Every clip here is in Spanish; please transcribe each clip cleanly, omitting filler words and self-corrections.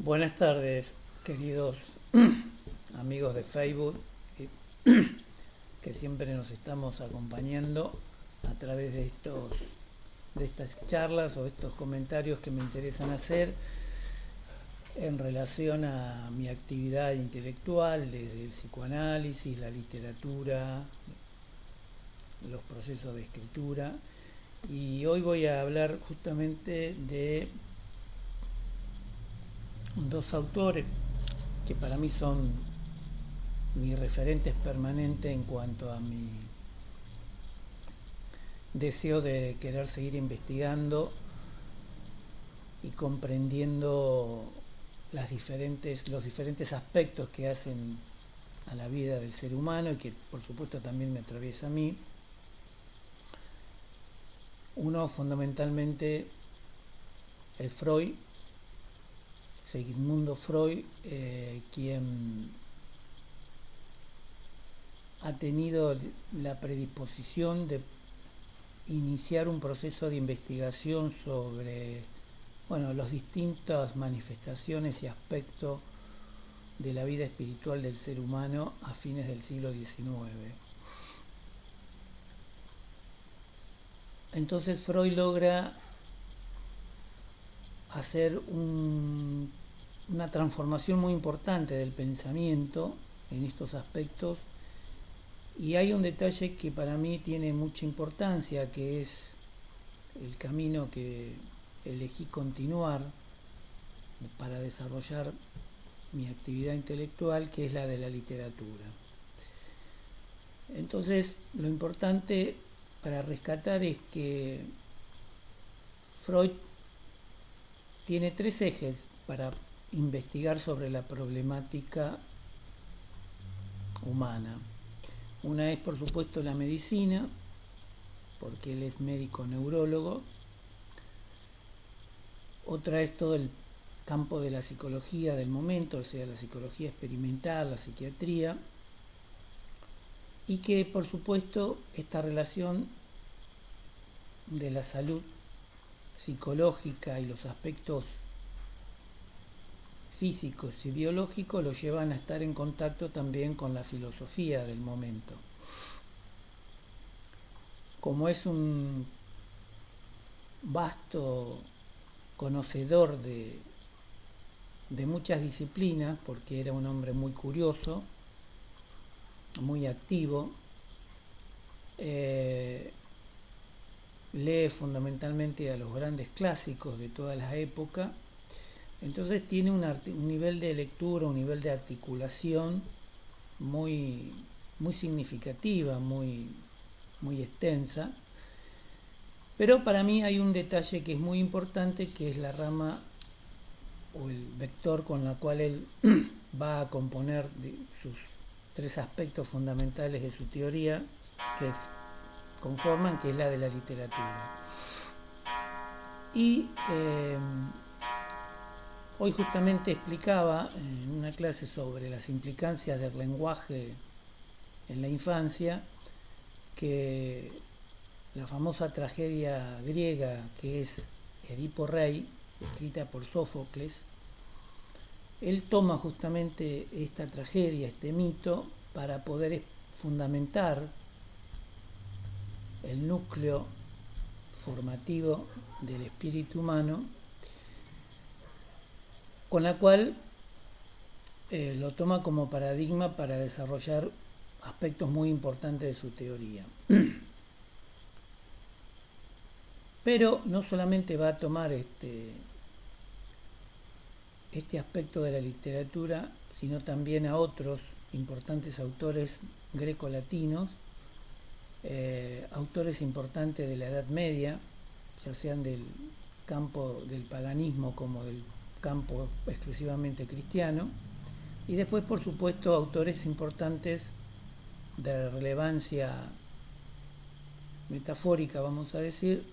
Buenas tardes, queridos amigos de Facebook, que siempre nos estamos acompañando a través de estas charlas o estos comentarios que me interesan hacer en relación a mi actividad intelectual, desde el psicoanálisis, la literatura, los procesos de escritura. Y hoy voy a hablar justamente de dos autores que para mí son mis referentes permanentes en cuanto a mi deseo de querer seguir investigando y comprendiendo los diferentes aspectos que hacen a la vida del ser humano y que por supuesto también me atraviesa a mí. Uno fundamentalmente es Freud, Sigmund Freud, quien ha tenido la predisposición de iniciar un proceso de investigación sobre las distintas manifestaciones y aspectos de la vida espiritual del ser humano a fines del siglo XIX. Entonces Freud logra hacer una transformación muy importante del pensamiento en estos aspectos, y hay un detalle que para mí tiene mucha importancia, que es el camino que elegí continuar para desarrollar mi actividad intelectual, que es la de la literatura. Entonces, lo importante para rescatar es que Freud tiene tres ejes para investigar sobre la problemática humana. Una es, por supuesto, la medicina, porque él es médico neurólogo. Otra es todo el campo de la psicología del momento, o sea, la psicología experimental, la psiquiatría, y que, por supuesto, esta relación de la salud psicológica y los aspectos físicos y biológicos lo llevan a estar en contacto también con la filosofía del momento. Como es un vasto conocedor de muchas disciplinas, porque era un hombre muy curioso, muy activo, lee fundamentalmente a los grandes clásicos de toda la época. Entonces tiene un nivel de lectura, un nivel de articulación muy significativa, muy extensa. Pero para mí hay un detalle que es muy importante, que es la rama o el vector con la cual él va a componer sus tres aspectos fundamentales de su teoría, que conforman, que es la de la literatura. Y hoy justamente explicaba en una clase sobre las implicancias del lenguaje en la infancia, que la famosa tragedia griega que es Edipo Rey, escrita por Sófocles, él toma justamente esta tragedia, este mito, para poder fundamentar el núcleo formativo del espíritu humano, con la cual lo toma como paradigma para desarrollar aspectos muy importantes de su teoría. Pero no solamente va a tomar este aspecto de la literatura, sino también a otros importantes autores grecolatinos, autores importantes de la Edad Media, ya sean del campo del paganismo como del campo exclusivamente cristiano, y después, por supuesto, autores importantes de relevancia metafórica, vamos a decir,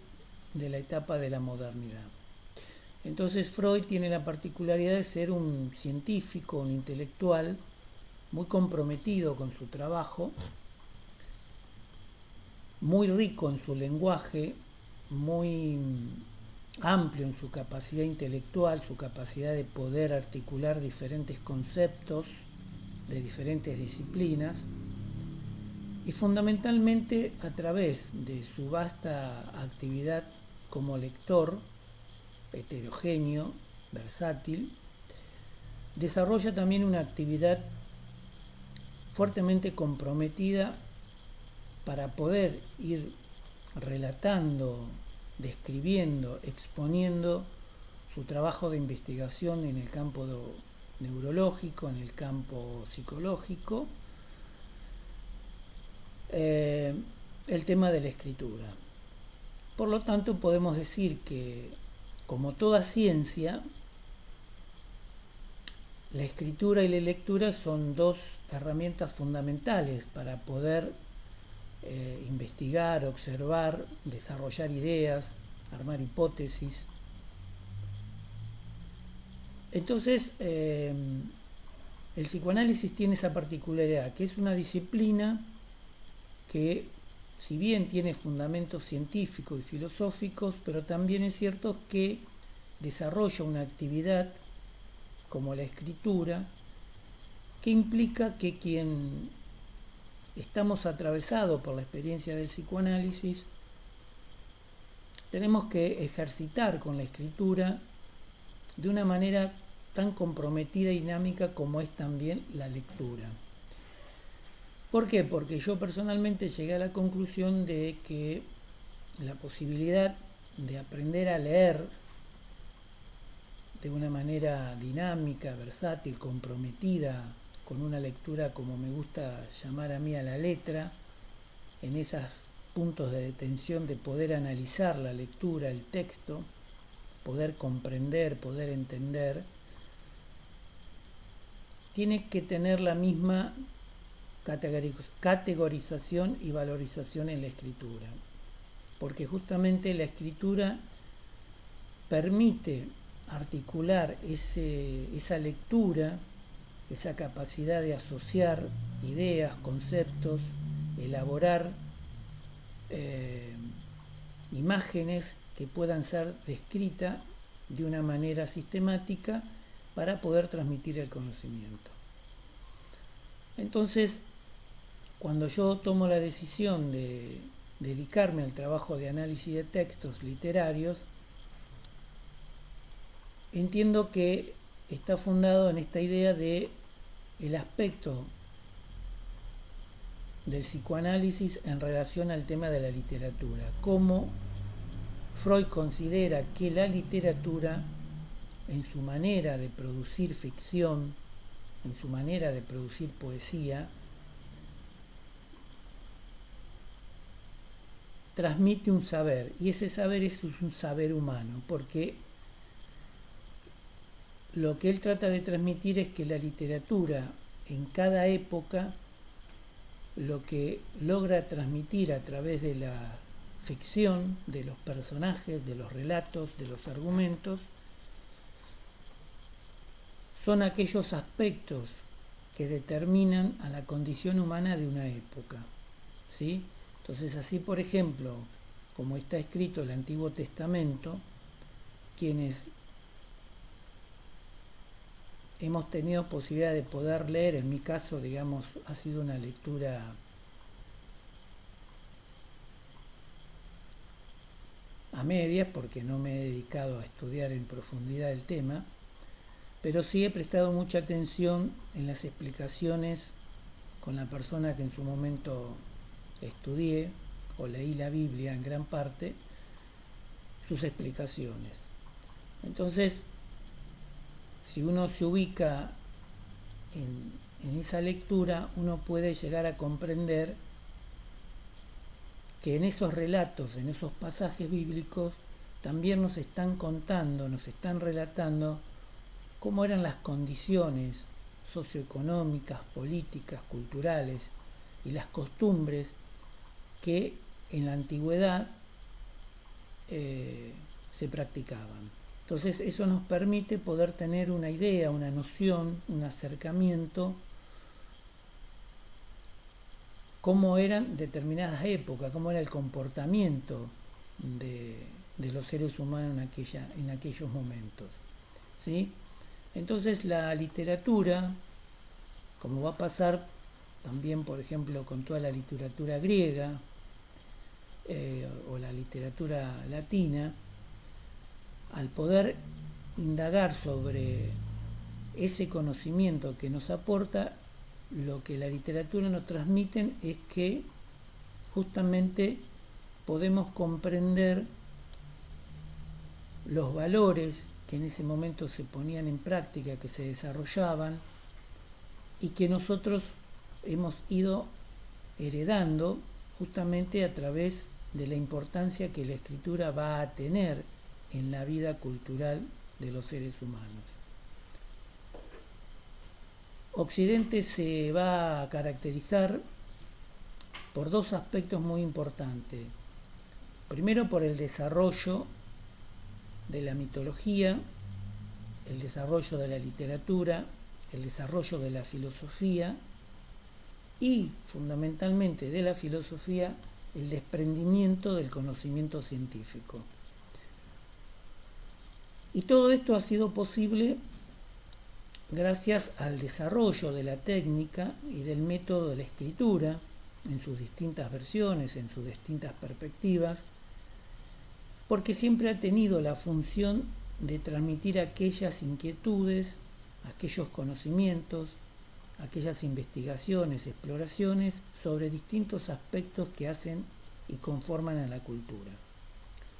de la etapa de la modernidad. Entonces Freud tiene la particularidad de ser un científico, un intelectual muy comprometido con su trabajo, muy rico en su lenguaje, muy amplio en su capacidad intelectual, su capacidad de poder articular diferentes conceptos de diferentes disciplinas, y fundamentalmente a través de su vasta actividad como lector, heterogéneo, versátil, desarrolla también una actividad fuertemente comprometida para poder ir relatando, describiendo, exponiendo su trabajo de investigación en el campo neurológico, en el campo psicológico, el tema de la escritura. Por lo tanto, podemos decir que, como toda ciencia, la escritura y la lectura son dos herramientas fundamentales para poder investigar, observar, desarrollar ideas, armar hipótesis. Entonces, el psicoanálisis tiene esa particularidad, que es una disciplina que, si bien tiene fundamentos científicos y filosóficos, pero también es cierto que desarrolla una actividad como la escritura, que implica que quien estamos atravesados por la experiencia del psicoanálisis, tenemos que ejercitar con la escritura de una manera tan comprometida y dinámica como es también la lectura. ¿Por qué? Porque yo personalmente llegué a la conclusión de que la posibilidad de aprender a leer de una manera dinámica, versátil, comprometida, con una lectura, como me gusta llamar a mí, a la letra, en esos puntos de detención de poder analizar la lectura, el texto, poder comprender, poder entender, tiene que tener la misma categorización y valorización en la escritura, porque justamente la escritura permite articular esa lectura, esa capacidad de asociar ideas, conceptos, elaborar imágenes que puedan ser descritas de una manera sistemática para poder transmitir el conocimiento. Entonces, cuando yo tomo la decisión de dedicarme al trabajo de análisis de textos literarios, entiendo que está fundado en esta idea de el aspecto del psicoanálisis en relación al tema de la literatura, cómo Freud considera que la literatura, en su manera de producir ficción, en su manera de producir poesía, transmite un saber, y ese saber es un saber humano, porque lo que él trata de transmitir es que la literatura en cada época lo que logra transmitir a través de la ficción, de los personajes, de los relatos, de los argumentos, son aquellos aspectos que determinan a la condición humana de una época, ¿sí? Entonces, así, por ejemplo, como está escrito el Antiguo Testamento, quienes hemos tenido posibilidad de poder leer, en mi caso, digamos, ha sido una lectura a medias, porque no me he dedicado a estudiar en profundidad el tema, pero sí he prestado mucha atención en las explicaciones con la persona que en su momento estudié o leí la Biblia en gran parte, sus explicaciones. Entonces, si uno se ubica en esa lectura, uno puede llegar a comprender que en esos relatos, en esos pasajes bíblicos, también nos están contando, nos están relatando cómo eran las condiciones socioeconómicas, políticas, culturales y las costumbres que en la antigüedad se practicaban. Entonces eso nos permite poder tener una idea, una noción, un acercamiento, cómo eran determinadas épocas, cómo era el comportamiento de los seres humanos en aquellos momentos. ¿Sí? Entonces la literatura, como va a pasar también, por ejemplo, con toda la literatura griega o la literatura latina, al poder indagar sobre ese conocimiento que nos aporta, lo que la literatura nos transmite es que justamente podemos comprender los valores que en ese momento se ponían en práctica, que se desarrollaban y que nosotros hemos ido heredando justamente a través de la importancia que la escritura va a tener en la vida cultural de los seres humanos. Occidente se va a caracterizar por dos aspectos muy importantes. Primero, por el desarrollo de la mitología, el desarrollo de la literatura, el desarrollo de la filosofía y, fundamentalmente, de la filosofía, el desprendimiento del conocimiento científico. Y todo esto ha sido posible gracias al desarrollo de la técnica y del método de la escritura en sus distintas versiones, en sus distintas perspectivas, porque siempre ha tenido la función de transmitir aquellas inquietudes, aquellos conocimientos, aquellas investigaciones, exploraciones sobre distintos aspectos que hacen y conforman a la cultura.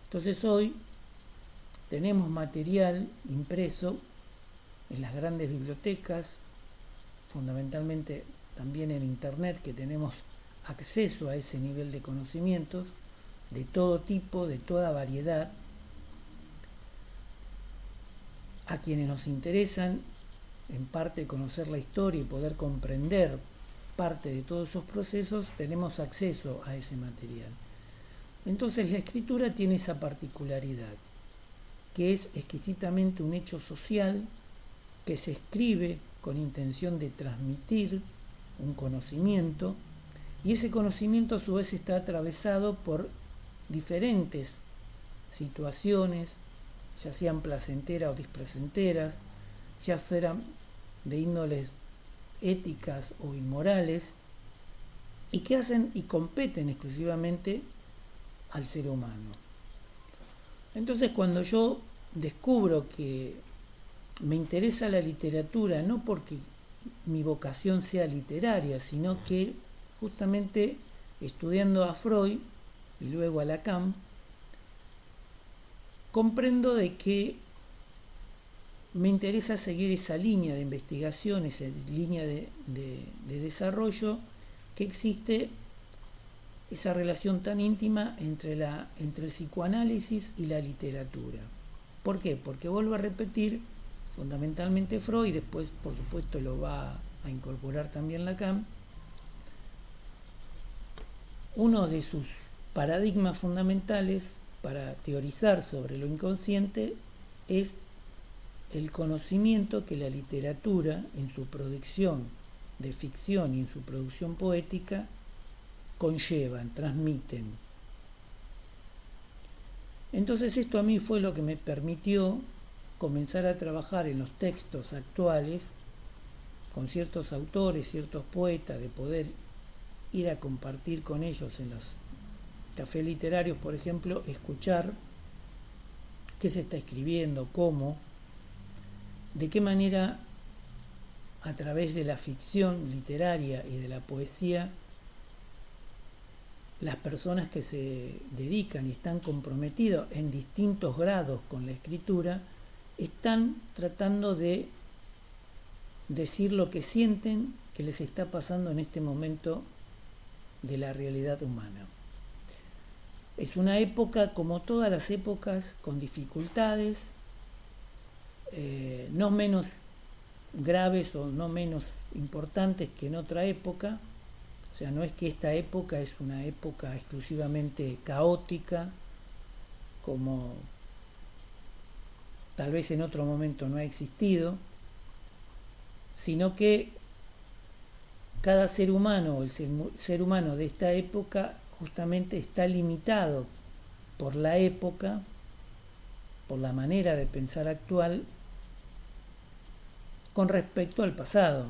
Entonces hoy tenemos material impreso en las grandes bibliotecas, fundamentalmente también en Internet, que tenemos acceso a ese nivel de conocimientos de todo tipo, de toda variedad. A quienes nos interesan en parte conocer la historia y poder comprender parte de todos esos procesos, tenemos acceso a ese material. Entonces la escritura tiene esa particularidad, que es exquisitamente un hecho social que se escribe con intención de transmitir un conocimiento, y ese conocimiento a su vez está atravesado por diferentes situaciones, ya sean placenteras o displacenteras, ya fueran de índoles éticas o inmorales, y que hacen y competen exclusivamente al ser humano. Entonces, cuando yo descubro que me interesa la literatura, no porque mi vocación sea literaria, sino que justamente estudiando a Freud y luego a Lacan, comprendo de que me interesa seguir esa línea de investigación, esa línea de desarrollo, que existe esa relación tan íntima entre el psicoanálisis y la literatura. ¿Por qué? Porque vuelvo a repetir, fundamentalmente Freud, y después por supuesto lo va a incorporar también Lacan, uno de sus paradigmas fundamentales para teorizar sobre lo inconsciente es el conocimiento que la literatura en su producción de ficción y en su producción poética conllevan, transmiten. Entonces esto a mí fue lo que me permitió comenzar a trabajar en los textos actuales con ciertos autores, ciertos poetas, de poder ir a compartir con ellos en los cafés literarios, por ejemplo, escuchar qué se está escribiendo, cómo, de qué manera a través de la ficción literaria y de la poesía las personas que se dedican y están comprometidos en distintos grados con la escritura están tratando de decir lo que sienten que les está pasando en este momento de la realidad humana. Es una época, como todas las épocas, con dificultades, no menos graves o no menos importantes que en otra época. O sea, no es que esta época es una época exclusivamente caótica, como tal vez en otro momento no ha existido, sino que cada ser humano, o el ser humano de esta época, justamente está limitado por la época por la manera de pensar actual con respecto al pasado.